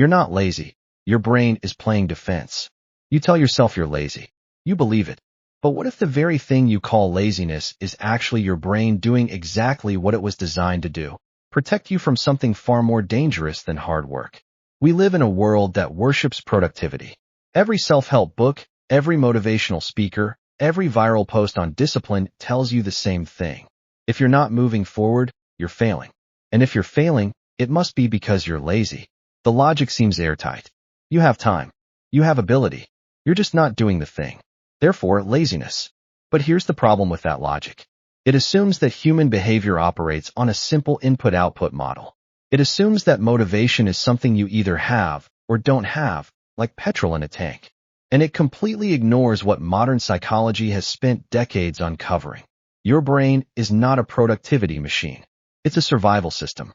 You're not lazy. Your brain is playing defense. You tell yourself you're lazy. You believe it. But what if the very thing you call laziness is actually your brain doing exactly what it was designed to do? Protect you from something far more dangerous than hard work. We live in a world that worships productivity. Every self-help book, every motivational speaker, every viral post on discipline tells you the same thing. If you're not moving forward, you're failing. And if you're failing, it must be because you're lazy. The logic seems airtight. You have time. You have ability. You're just not doing the thing. Therefore, laziness. But here's the problem with that logic. It assumes that human behavior operates on a simple input-output model. It assumes that motivation is something you either have or don't have, like petrol in a tank. And it completely ignores what modern psychology has spent decades uncovering. Your brain is not a productivity machine. It's a survival system.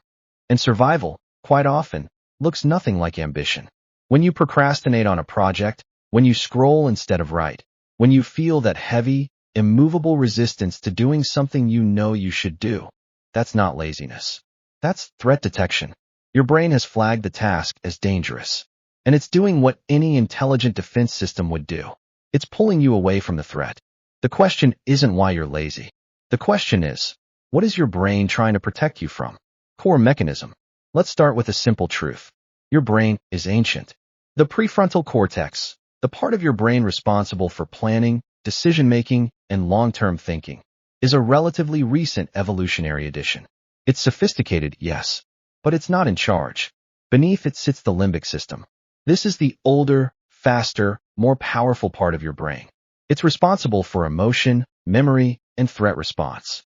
And survival, quite often, looks nothing like ambition. When you procrastinate on a project, when you scroll instead of write, when you feel that heavy, immovable resistance to doing something you know you should do, that's not laziness. That's threat detection. Your brain has flagged the task as dangerous. And it's doing what any intelligent defense system would do. It's pulling you away from the threat. The question isn't why you're lazy. The question is, what is your brain trying to protect you from? Core mechanism. Let's start with a simple truth. Your brain is ancient. The prefrontal cortex, the part of your brain responsible for planning, decision-making, and long-term thinking, is a relatively recent evolutionary addition. It's sophisticated, yes, but it's not in charge. Beneath it sits the limbic system. This is the older, faster, more powerful part of your brain. It's responsible for emotion, memory, and threat response.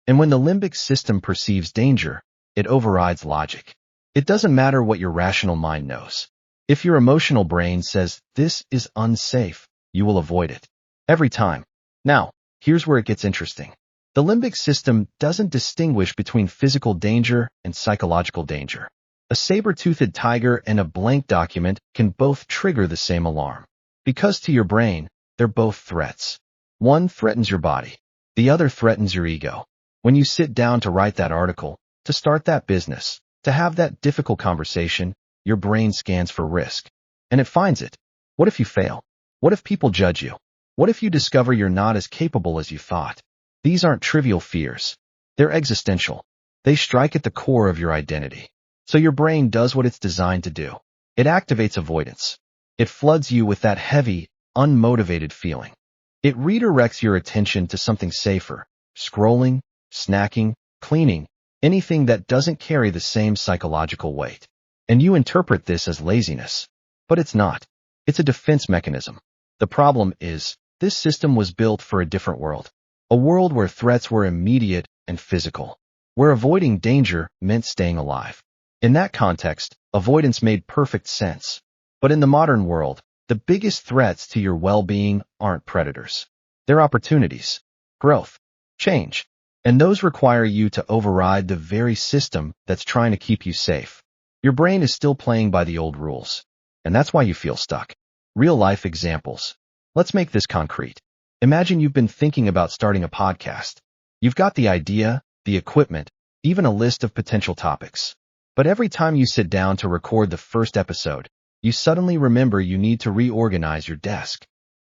And when the limbic system perceives danger, it overrides logic. It doesn't matter what your rational mind knows. If your emotional brain says, this is unsafe, you will avoid it. Every time. Now, here's where it gets interesting. The limbic system doesn't distinguish between physical danger and psychological danger. A saber-toothed tiger and a blank document can both trigger the same alarm. Because to your brain, they're both threats. One threatens your body. The other threatens your ego. When you sit down to write that article, to start that business, to have that difficult conversation, your brain scans for risk. And it finds it. What if you fail? What if people judge you? What if you discover you're not as capable as you thought? These aren't trivial fears. They're existential. They strike at the core of your identity. So your brain does what it's designed to do. It activates avoidance. It floods you with that heavy, unmotivated feeling. It redirects your attention to something safer, scrolling, snacking, cleaning, anything that doesn't carry the same psychological weight. And you interpret this as laziness. But it's not. It's a defense mechanism. The problem is, this system was built for a different world. A world where threats were immediate and physical. Where avoiding danger meant staying alive. In that context, avoidance made perfect sense. But in the modern world, the biggest threats to your well-being aren't predators. They're opportunities, growth, change. And those require you to override the very system that's trying to keep you safe. Your brain is still playing by the old rules. And that's why you feel stuck. Real-life examples. Let's make this concrete. Imagine you've been thinking about starting a podcast. You've got the idea, the equipment, even a list of potential topics. But every time you sit down to record the first episode, you suddenly remember you need to reorganize your desk,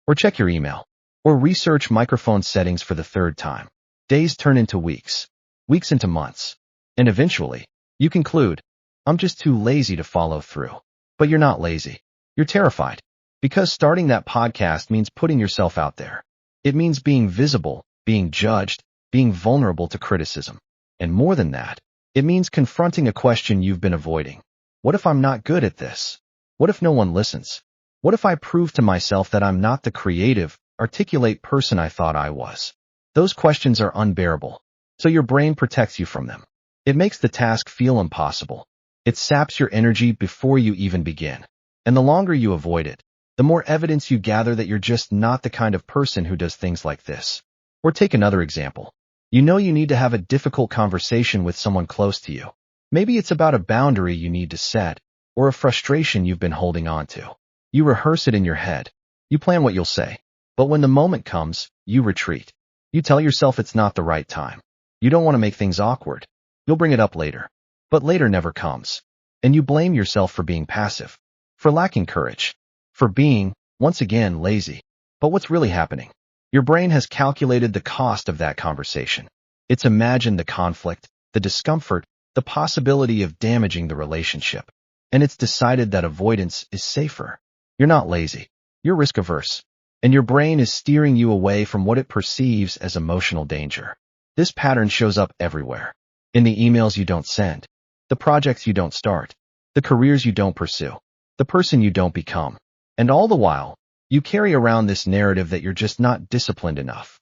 or check your email, or research microphone settings for the third time. Days turn into weeks, weeks into months, and eventually, you conclude, I'm just too lazy to follow through. But you're not lazy. You're terrified. Because starting that podcast means putting yourself out there. It means being visible, being judged, being vulnerable to criticism. And more than that, it means confronting a question you've been avoiding. What if I'm not good at this? What if no one listens? What if I prove to myself that I'm not the creative, articulate person I thought I was? Those questions are unbearable. So your brain protects you from them. It makes the task feel impossible. It saps your energy before you even begin. And the longer you avoid it, the more evidence you gather that you're just not the kind of person who does things like this. Or take another example. You know you need to have a difficult conversation with someone close to you. Maybe it's about a boundary you need to set, or a frustration you've been holding on to. You rehearse it in your head. You plan what you'll say. But when the moment comes, you retreat. You tell yourself it's not the right time. You don't want to make things awkward. You'll bring it up later. But later never comes. And you blame yourself for being passive. for lacking courage, for being, once again, lazy. But what's really happening? Your brain has calculated the cost of that conversation. It's imagined the conflict, the discomfort, the possibility of damaging the relationship. And it's decided that avoidance is safer. You're not lazy. You're risk-averse. And your brain is steering you away from what it perceives as emotional danger. This pattern shows up everywhere. In the emails you don't send, the projects you don't start, the careers you don't pursue, the person you don't become. And all the while, you carry around this narrative that you're just not disciplined enough,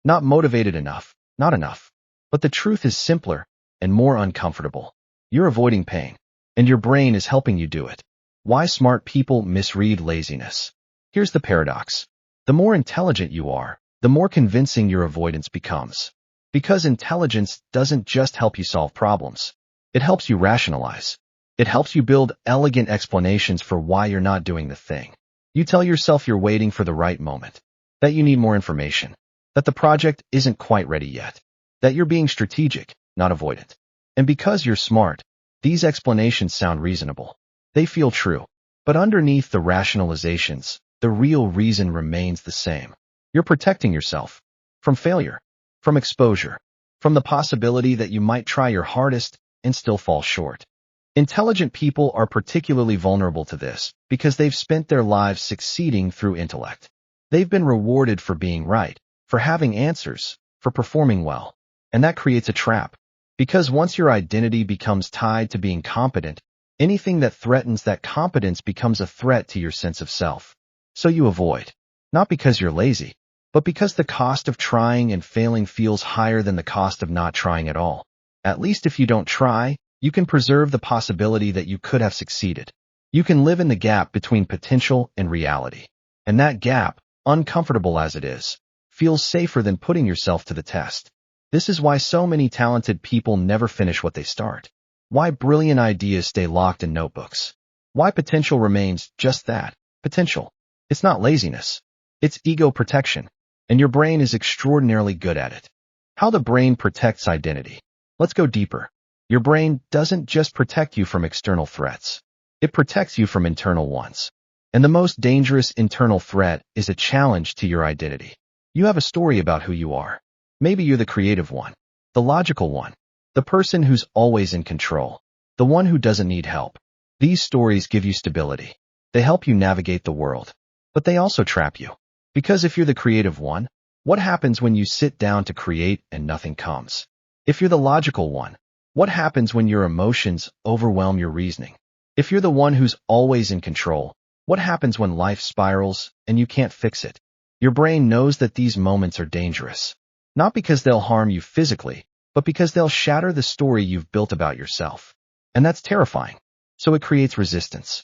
not motivated enough, not enough. But the truth is simpler and more uncomfortable. You're avoiding pain, and your brain is helping you do it. Why smart people misread laziness. Here's the paradox. The more intelligent you are, the more convincing your avoidance becomes. Because intelligence doesn't just help you solve problems. It helps you rationalize. It helps you build elegant explanations for why you're not doing the thing. You tell yourself you're waiting for the right moment, that you need more information, that the project isn't quite ready yet, that you're being strategic, not avoidant. And because you're smart, these explanations sound reasonable. They feel true. But underneath the rationalizations, the real reason remains the same. You're protecting yourself from failure, from exposure, from the possibility that you might try your hardest and still fall short. Intelligent people are particularly vulnerable to this because they've spent their lives succeeding through intellect. They've been rewarded for being right, for having answers, for performing well. And that creates a trap. Because once your identity becomes tied to being competent, anything that threatens that competence becomes a threat to your sense of self. So you avoid. Not because you're lazy, but because the cost of trying and failing feels higher than the cost of not trying at all. At least if you don't try, you can preserve the possibility that you could have succeeded. You can live in the gap between potential and reality. And that gap, uncomfortable as it is, feels safer than putting yourself to the test. This is why so many talented people never finish what they start. Why brilliant ideas stay locked in notebooks. Why potential remains just that, potential. It's not laziness. It's ego protection. And your brain is extraordinarily good at it. How the brain protects identity. Let's go deeper. Your brain doesn't just protect you from external threats. It protects you from internal ones. And the most dangerous internal threat is a challenge to your identity. You have a story about who you are. Maybe you're the creative one, the logical one, the person who's always in control, the one who doesn't need help. These stories give you stability. They help you navigate the world. But they also trap you. Because if you're the creative one, what happens when you sit down to create and nothing comes? If you're the logical one, what happens when your emotions overwhelm your reasoning? If you're the one who's always in control, what happens when life spirals and you can't fix it? Your brain knows that these moments are dangerous. Not because they'll harm you physically, but because they'll shatter the story you've built about yourself. And that's terrifying. So it creates resistance.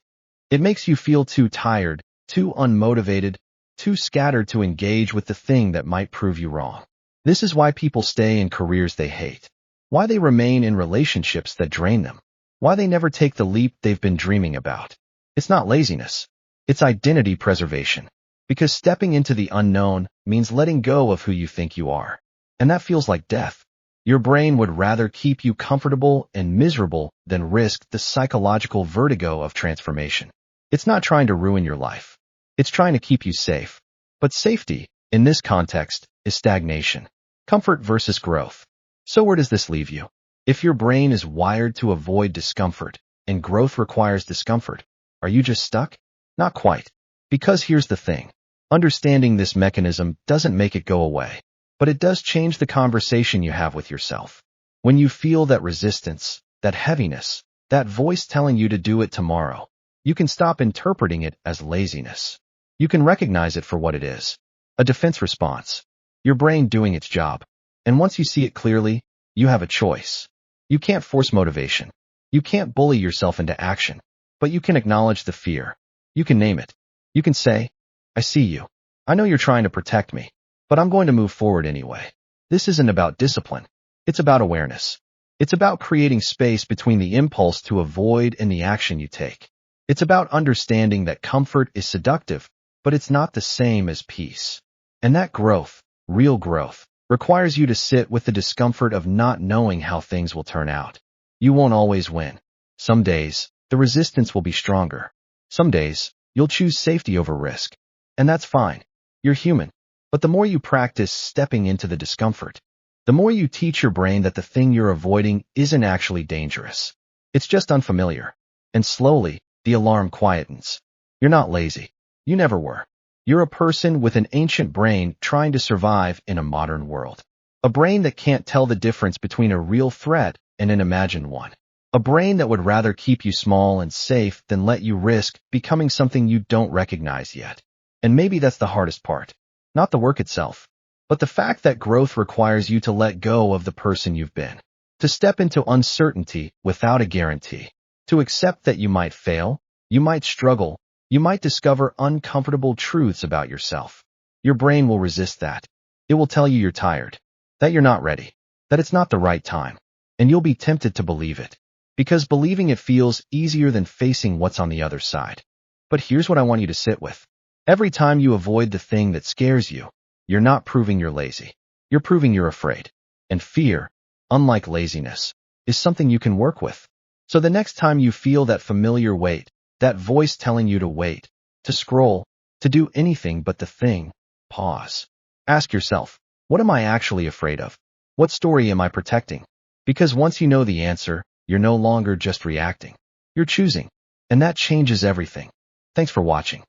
It makes you feel too tired, too unmotivated, too scattered to engage with the thing that might prove you wrong. This is why people stay in careers they hate. Why they remain in relationships that drain them. Why they never take the leap they've been dreaming about. It's not laziness. It's identity preservation. Because stepping into the unknown means letting go of who you think you are. And that feels like death. Your brain would rather keep you comfortable and miserable than risk the psychological vertigo of transformation. It's not trying to ruin your life. It's trying to keep you safe. But safety, in this context, is stagnation. Comfort versus growth. So where does this leave you? If your brain is wired to avoid discomfort, and growth requires discomfort, are you just stuck? Not quite. Because here's the thing. Understanding this mechanism doesn't make it go away. But it does change the conversation you have with yourself. When you feel that resistance, that heaviness, that voice telling you to do it tomorrow, you can stop interpreting it as laziness. You can recognize it for what it is. A defense response. Your brain doing its job. And once you see it clearly, you have a choice. You can't force motivation. You can't bully yourself into action. But you can acknowledge the fear. You can name it. You can say, I see you. I know you're trying to protect me. But I'm going to move forward anyway. This isn't about discipline. It's about awareness. It's about creating space between the impulse to avoid and the action you take. It's about understanding that comfort is seductive, but it's not the same as peace. And that growth, real growth, requires you to sit with the discomfort of not knowing how things will turn out. You won't always win. Some days, the resistance will be stronger. Some days, you'll choose safety over risk. And that's fine. You're human. But the more you practice stepping into the discomfort, the more you teach your brain that the thing you're avoiding isn't actually dangerous. It's just unfamiliar. And slowly, the alarm quietens. You're not lazy. You never were. You're a person with an ancient brain trying to survive in a modern world. A brain that can't tell the difference between a real threat and an imagined one. A brain that would rather keep you small and safe than let you risk becoming something you don't recognize yet. And maybe that's the hardest part. Not the work itself, but the fact that growth requires you to let go of the person you've been. To step into uncertainty without a guarantee. To accept that you might fail, you might struggle, you might discover uncomfortable truths about yourself. Your brain will resist that. It will tell you you're tired, that you're not ready, that it's not the right time, and you'll be tempted to believe it. Because believing it feels easier than facing what's on the other side. But here's what I want you to sit with. Every time you avoid the thing that scares you, you're not proving you're lazy. You're proving you're afraid. And fear, unlike laziness, is something you can work with. So the next time you feel that familiar weight, that voice telling you to wait, to scroll, to do anything but the thing, pause. Ask yourself, what am I actually afraid of? What story am I protecting? Because once you know the answer, you're no longer just reacting. You're choosing. And that changes everything. Thanks for watching.